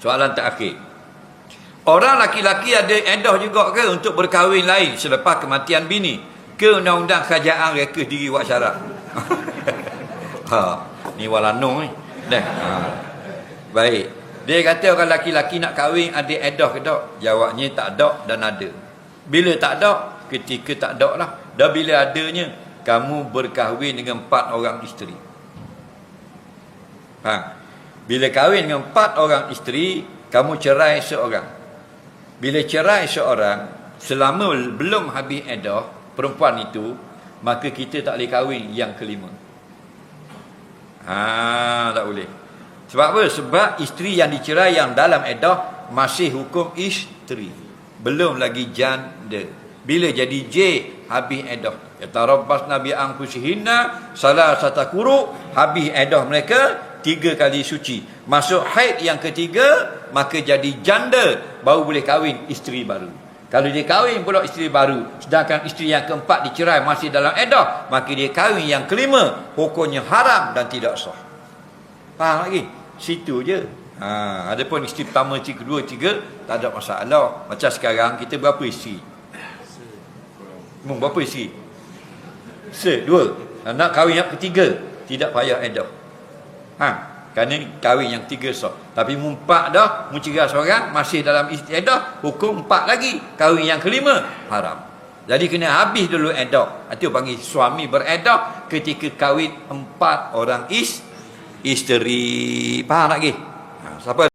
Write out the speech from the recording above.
Soalan terakhir. Orang laki-laki ada edah juga ke untuk berkahwin lain selepas kematian bini? Ke undang-undang kerajaan reka diri buat syarat? Ni walanong ni. Baik. Dia kata orang laki-laki nak kahwin ada edah ke tak? Jawabnya tak ada dan ada. Bila tak ada? Ketika tak ada lah. Dan bila adanya, kamu berkahwin dengan 4 orang isteri. Bila kahwin dengan 4 orang isteri, kamu cerai seorang. Bila cerai seorang, selama belum habis edah perempuan itu, maka kita tak boleh kahwin yang kelima. Tak boleh. Sebab apa? Sebab isteri yang dicerai yang dalam edah masih hukum isteri, belum lagi janda. Bila jadi J, habis edah. Yatarabbasna bi anfusihinna salasata quru, habis edah mereka 3 kali suci. Masuk haid yang ketiga, maka jadi janda, baru boleh kahwin isteri baru. Kalau dia kahwin pula isteri baru, sedangkan isteri yang keempat dicerai masih dalam edah, maka dia kahwin yang kelima, hukumnya haram dan tidak sah. Faham lagi? Situ je. Adapun isteri pertama, isteri kedua, tiga, tak ada masalah. Macam sekarang kita berapa isteri? Berapa isteri? 2. Nak kahwin yang ketiga, tidak payah edah. Kerana kahwin yang 3 sah. Tapi 4 dah, mencerai seorang masih dalam edah, hukum 4 lagi. Kahwin yang kelima haram. Jadi kena habis dulu edah. Itu panggil suami beredah ketika kahwin 4 orang isteri. Faham lagi? Siapa